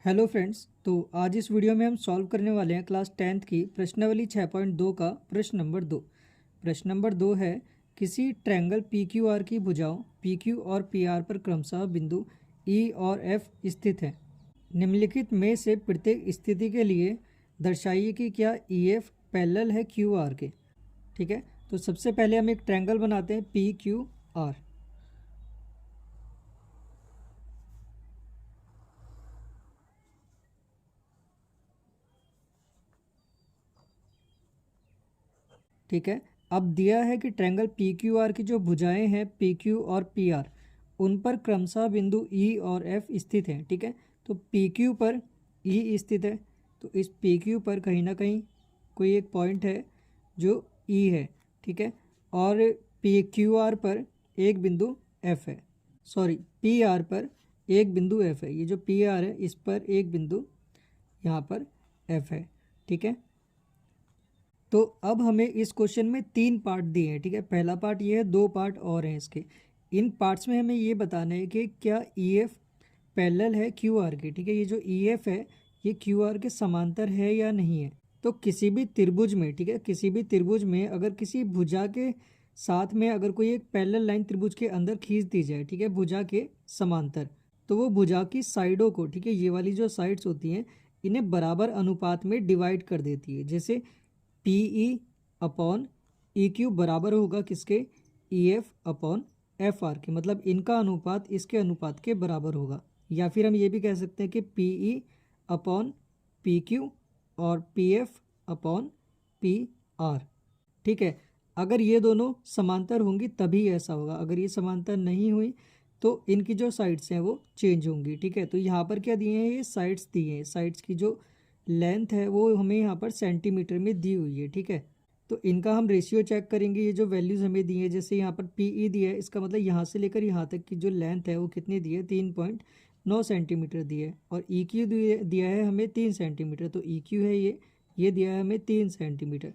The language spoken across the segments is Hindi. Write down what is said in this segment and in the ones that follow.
Hello friends. तो आज इस वीडियो में हम सॉल्व करने वाले हैं क्लास 10th की प्रश्नावली 6.2 का प्रश्न नंबर 2। प्रश्न नंबर 2 है, किसी ट्रायंगल पी क्यू आर की भुजाओं पी क्यू और पी आर पर क्रमशः बिंदु ई और एफ स्थित हैं। निम्नलिखित में से प्रत्येक स्थिति के लिए दर्शाइए कि क्या ई एफ पैरेलल है क्यू आर के। ठीक है, तो सबसे पहले हम एक ट्रायंगल बनाते हैं पी क्यू आर। ठीक है, अब दिया है कि ट्रायंगल पी क्यू आर की जो भुजाएं हैं पी क्यू और पी आर, उन पर क्रमशः बिंदु ई और एफ स्थित हैं। ठीक है, तो पी क्यू पर ई स्थित है, तो इस पी क्यू पर कहीं ना कहीं कोई एक पॉइंट है जो ई है। ठीक है, और पी क्यू आर पर एक बिंदु एफ है, सॉरी पी आर पर एक बिंदु एफ है। ये जो पी आर है इस पर एक बिंदु यहाँ पर एफ है। ठीक है, तो अब हमें इस क्वेश्चन में 3 पार्ट दिए हैं। ठीक है, पहला पार्ट ये है, 2 पार्ट और हैं इसके। इन पार्ट्स में हमें ये बताना है कि क्या ई एफ पैरेलल है क्यू आर के। ठीक है, ये जो ई एफ है ये क्यू आर के समांतर है या नहीं है। तो किसी भी त्रिभुज में, ठीक है, किसी भी त्रिभुज में अगर किसी भुजा के साथ में अगर कोई एक पैरेलल लाइन त्रिभुज के अंदर खींच दी जाए, ठीक है, भुजा के समांतर, तो वो भुजा की साइडों को, ठीक है, ये वाली जो साइड्स होती हैं इन्हें बराबर अनुपात में डिवाइड कर देती है। जैसे P E upon E Q बराबर होगा किसके, E F upon F R के, मतलब इनका अनुपात इसके अनुपात के बराबर होगा। या फिर हम ये भी कह सकते हैं कि P E upon P Q और P F upon P R. ठीक है, अगर ये दोनों समांतर होंगी तभी ऐसा होगा, अगर ये समांतर नहीं हुई तो इनकी जो साइड्स हैं वो चेंज होंगी। ठीक है, तो यहाँ पर क्या दिए हैं, ये साइड्स दिए हैं, साइड्स की जो लेंथ है वो हमें यहाँ पर सेंटीमीटर में दी हुई है। ठीक है, तो इनका हम रेशियो चेक करेंगे। ये जो वैल्यूज़ हमें दी है, जैसे यहाँ पर पी ई दिया है, इसका मतलब यहाँ से लेकर यहाँ तक की जो लेंथ है वो कितनी दी है, 3.9 सेंटीमीटर दी है। और ई क्यू दिया है हमें 3 सेंटीमीटर, तो ई क्यू है ये दिया है हमें 3 सेंटीमीटर।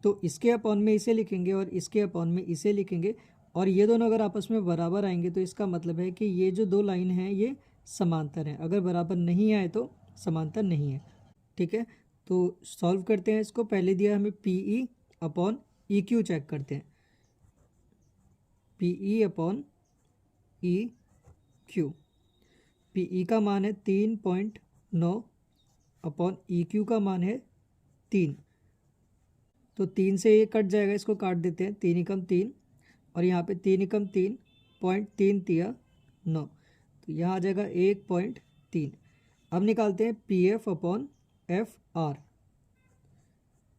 तो इसके अपॉन में इसे लिखेंगे और इसके अपॉन में इसे लिखेंगे, और ये दोनों अगर आपस में बराबर आएंगे तो इसका मतलब है कि ये जो दो लाइन हैं ये समांतर हैं। अगर बराबर नहीं आए तो समांतर नहीं है। ठीक है, तो सॉल्व करते हैं इसको। पहले दिया हमें P E upon E Q, check करते हैं। P E upon E Q, P E का मान है 3.9 अपॉन ई क्यू का मान है 3, तो 3 से ये कट जाएगा, इसको काट देते हैं। 3 एकम 3 और यहाँ पे 3 एकम 3, 0.3 9, तो यहाँ आ जाएगा 1.3। अब निकालते हैं P F upon F R.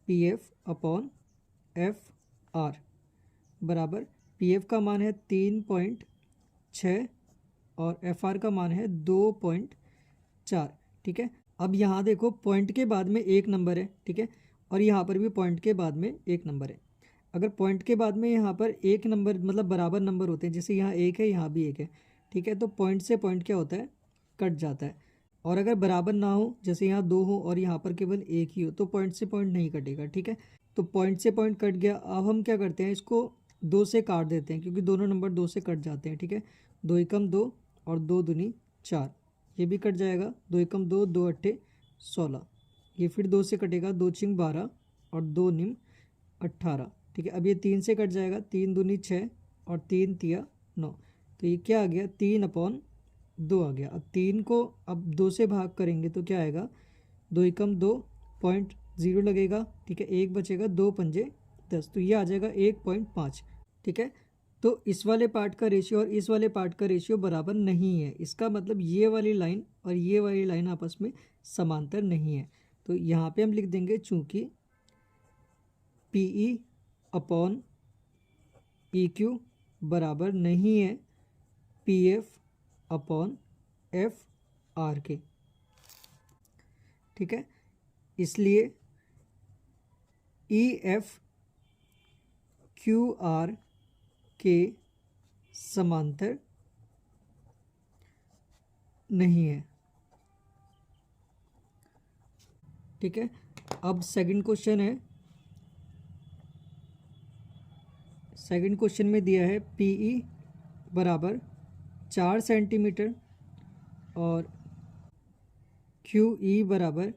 P F upon F R बराबर, पी एफ का मान है 3.6 और एफ आर का मान है 2.4। ठीक है, अब यहाँ देखो पॉइंट के बाद में एक नंबर है। ठीक है, और यहाँ पर भी पॉइंट के बाद में एक नंबर है। अगर पॉइंट के बाद में यहाँ पर एक नंबर मतलब बराबर नंबर होते हैं, जैसे यहाँ एक है यहाँ भी एक है, ठीक है, तो पॉइंट से पॉइंट क्या होता है, कट जाता है। और अगर बराबर ना हो, जैसे यहाँ 2 हो और यहाँ पर केवल एक ही हो, तो पॉइंट से पॉइंट नहीं कटेगा। ठीक है, तो पॉइंट से पॉइंट कट गया। अब हम क्या करते हैं, इसको 2 से काट देते हैं, क्योंकि दोनों नंबर 2 से कट जाते हैं। ठीक है, 2 एकम 2 और 2 दूनी 4, ये भी कट जाएगा। 2 एकम 2, 2 अट्ठे 16, ये फिर 2 से कटेगा, 2 छिंग 12 और 2 निम 18। ठीक है, अब ये 3 से कट जाएगा, 3 दूनी 6 और 3 तिया 9, तो ये क्या आ गया, 3/2 आ गया। अब 3 को अब 2 से भाग करेंगे तो क्या आएगा, 2 एकम 2, 0.0 लगेगा। ठीक है, एक बचेगा, 2 पंजे 10, तो ये आ जाएगा 1.5। ठीक है, तो इस वाले पार्ट का रेशियो और इस वाले पार्ट का रेशियो बराबर नहीं है। इसका मतलब ये वाली लाइन और ये वाली लाइन आपस में समांतर नहीं है। तो यहाँ पे हम लिख देंगे, चूंकि P E upon E Q बराबर नहीं है P F upon F R के। ठीक है, इसलिए ई एफ क्यू आर के समांतर नहीं है। ठीक है, अब सेकंड क्वेश्चन है। सेकंड क्वेश्चन में दिया है पी ई बराबर 4 सेंटीमीटर और क्यू ई बराबर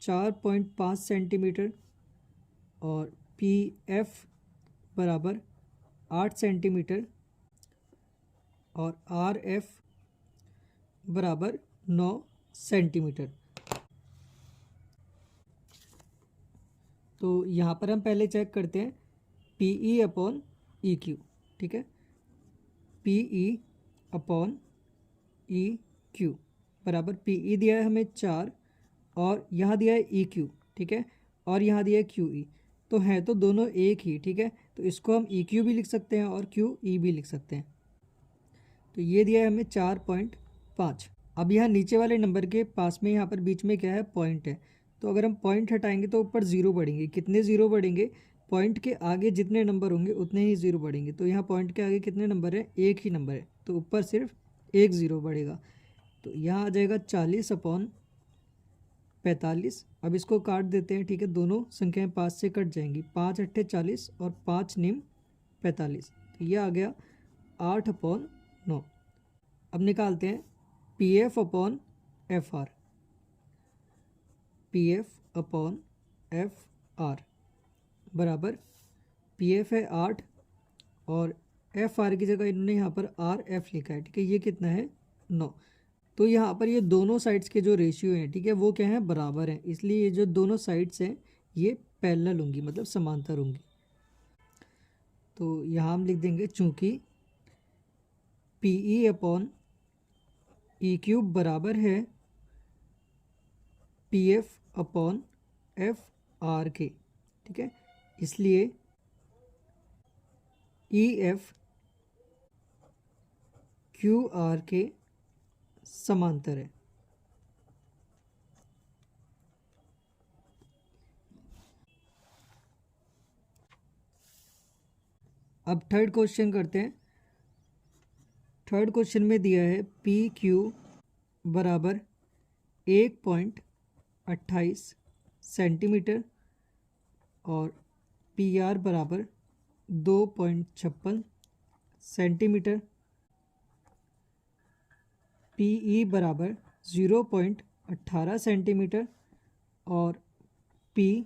4.5 सेंटीमीटर और पी एफ बराबर 8 सेंटीमीटर और आर एफ बराबर 9 सेंटीमीटर। तो यहाँ पर हम पहले चेक करते हैं P E upon E Q. ठीक है, P E upon E Q बराबर पी ई दिया है हमें 4 और यहाँ दिया है ई क्यू। ठीक है, और यहाँ दिया है क्यू ई, तो है तो दोनों एक ही। ठीक है, तो इसको हम ई क्यू भी लिख सकते हैं और क्यू ई भी लिख सकते हैं। तो ये दिया है हमें 4.5। अब यहाँ नीचे वाले नंबर के पास में यहाँ पर बीच में क्या है, पॉइंट है। तो अगर हम पॉइंट हटाएंगे तो ऊपर ज़ीरो बढ़ेंगे। कितने ज़ीरो बढ़ेंगे, पॉइंट के आगे जितने नंबर होंगे उतने ही ज़ीरो बढ़ेंगे। तो यहाँ पॉइंट के आगे कितने नंबर है, एक ही नंबर है, तो ऊपर सिर्फ एक ज़ीरो बढ़ेगा। तो यहाँ आ जाएगा 40/45। अब इसको काट देते हैं। ठीक है, दोनों संख्याएं 5 से कट जाएंगी। 5 अट्ठे 40 और 5 निम 45। तो ये आ गया 8/9। अब निकालते हैं P F upon F R. P F upon F R बराबर पी एफ है 8 और एफ आर की जगह इन्होंने यहाँ पर आर एफ लिखा है। ठीक है, ये कितना है, 9। तो यहाँ पर ये दोनों साइड्स के जो रेशियो हैं, ठीक है, वो क्या है, बराबर हैं। इसलिए ये जो दोनों साइड्स हैं ये पैरेलल होंगी, मतलब समांतर होंगी। तो यहाँ हम लिख देंगे चूँकि P E upon E cube बराबर है P F upon F R के। ठीक है, इसलिए ई एफ क्यू आर के समांतर है। अब थर्ड क्वेश्चन करते हैं। थर्ड क्वेश्चन में दिया है पी क्यू बराबर 1.28 सेंटीमीटर और पी आर बराबर 2.56 सेंटीमीटर। पी ई बराबर 0.18 सेंटीमीटर और पी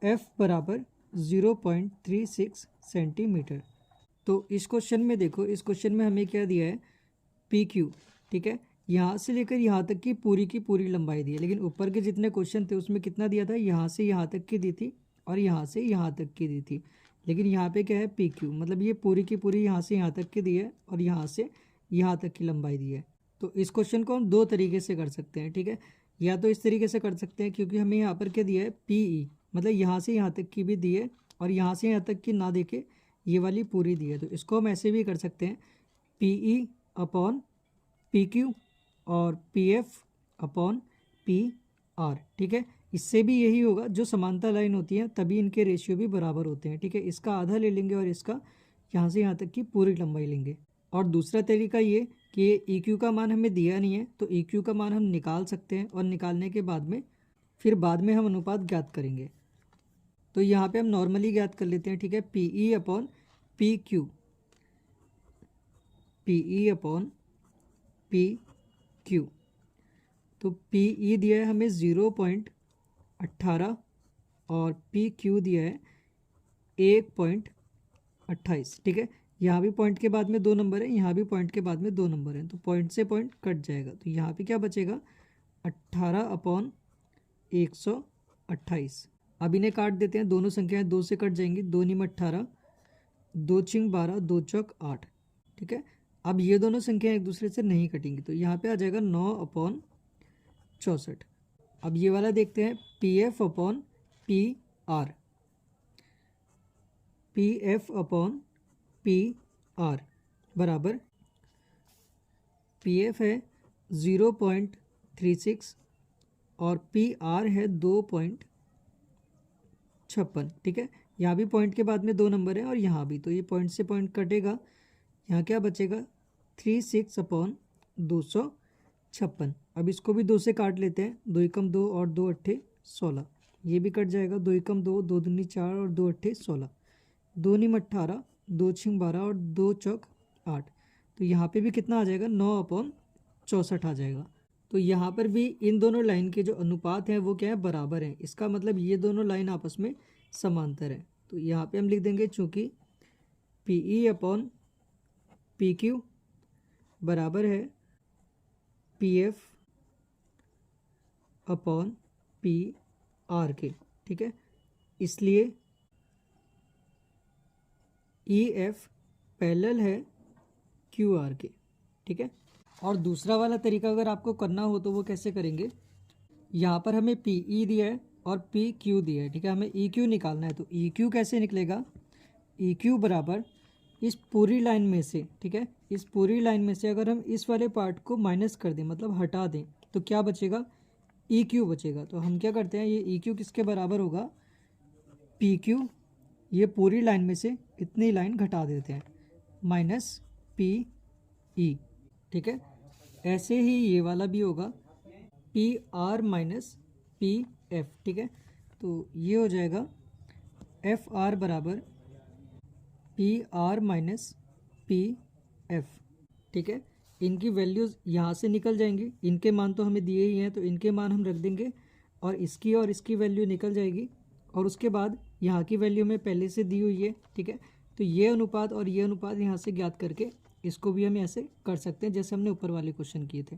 एफ बराबर 0.36 सेंटीमीटर। तो इस क्वेश्चन में देखो, इस क्वेश्चन में हमें क्या दिया है, पी क्यू। ठीक है, यहाँ से लेकर यहाँ तक की पूरी लंबाई दी है। लेकिन ऊपर के जितने क्वेश्चन थे उसमें कितना दिया था, यहाँ से यहाँ तक की दी थी और यहाँ से यहाँ तक की दी थी। लेकिन यहाँ पे क्या है, पी क्यू, मतलब ये पूरी की पूरी यहाँ से यहाँ तक की दी है और यहाँ से यहाँ तक की लंबाई दी है। तो इस क्वेश्चन को हम दो तरीके से कर सकते हैं। ठीक है, या तो इस तरीके से कर सकते हैं, क्योंकि हमें यहाँ पर क्या दिया है, पी ई, मतलब यहाँ से यहाँ तक की भी दी है और यहाँ से यहाँ तक की ना देके ये वाली पूरी दी है। तो इसको हम ऐसे भी कर सकते हैं, P E upon P Q और P F upon P R. ठीक है, इससे भी यही होगा, जो समांतर लाइन होती है तभी इनके रेशियो भी बराबर होते हैं। ठीक है, इसका आधा ले लेंगे और इसका यहाँ से यहाँ तक की पूरी लंबाई लेंगे। और दूसरा तरीका ये कि ई क्यू का मान हमें दिया नहीं है, तो ई क्यू का मान हम निकाल सकते हैं और निकालने के बाद में फिर बाद में हम अनुपात ज्ञात करेंगे। तो यहाँ पे हम नॉर्मली ज्ञात कर लेते हैं। ठीक है, P E upon P Q, P E upon P Q. तो पी ई दिया है हमें 0.18 और पी क्यू दिया है 1.28। ठीक है, यहाँ भी पॉइंट के बाद में 2 नंबर है, यहाँ भी पॉइंट के बाद में 2 नंबर हैं, तो पॉइंट से पॉइंट कट जाएगा। तो यहाँ पे क्या बचेगा, 18/128। अब इन्हें काट देते हैं, दोनों संख्याएं 2 से कट जाएंगी। 2 निम 18, 2 छिंग 12, 2 चौक 8। ठीक है, अब ये दोनों संख्याएं एक दूसरे से नहीं कटेंगी, तो यहाँ पे आ जाएगा 9/64। अब ये वाला देखते हैं, P F upon P are. P F upon P are बराबर पी एफ है 0.36 और पी आर है 2.56। ठीक है, यहाँ भी पॉइंट के बाद में 2 नंबर है और यहाँ भी, तो ये पॉइंट से पॉइंट कटेगा। यहाँ क्या बचेगा, 36/256। अब इसको भी 2 से काट लेते हैं। 2 एकम 2 और 2 अट्ठे 16, ये भी कट जाएगा। 2 एकम 2, 2 दूनी 4 और 2 अट्ठे 16, 2 निम 18, 2 छिंग 12 और 2 चौक 8। तो यहाँ पे भी कितना आ जाएगा, 9/64 आ जाएगा। तो यहाँ पर भी इन दोनों लाइन के जो अनुपात हैं वो क्या है, बराबर हैं। इसका मतलब ये दोनों लाइन आपस में समांतर है। तो यहाँ पे हम लिख देंगे चूँकि P E upon P Q बराबर है P F upon P are के, ठीक है। इसलिए ई एफ पैरेलल है क्यू आर के, ठीक है। और दूसरा वाला तरीका अगर आपको करना हो तो वो कैसे करेंगे, यहाँ पर हमें पी ई दिया है और पी क्यू दिया है, ठीक है। हमें ई क्यू निकालना है, तो ई क्यू कैसे निकलेगा, ई क्यू बराबर इस पूरी लाइन में से, ठीक है, इस पूरी लाइन में से अगर हम इस वाले पार्ट को माइनस कर दें, मतलब हटा दें, तो क्या बचेगा, ई क्यू बचेगा। तो हम क्या करते हैं, ये ई क्यू किसके बराबर होगा, पी क्यू, ये पूरी लाइन में से इतनी लाइन घटा देते हैं, माइनस पी ई, ठीक है। ऐसे ही ये वाला भी होगा P R minus P F, ठीक है। तो ये हो जाएगा एफ आर बराबर P R minus P F, ठीक है। इनकी वैल्यूज़ यहाँ से निकल जाएंगी, इनके मान तो हमें दिए ही हैं तो इनके मान हम रख देंगे, और इसकी वैल्यू निकल जाएगी, और उसके बाद यहाँ की वैल्यू में पहले से दी हुई है, ठीक है। तो ये अनुपात और ये अनुपात यहाँ से ज्ञात करके इसको भी हम ऐसे कर सकते हैं जैसे हमने ऊपर वाले क्वेश्चन किए थे।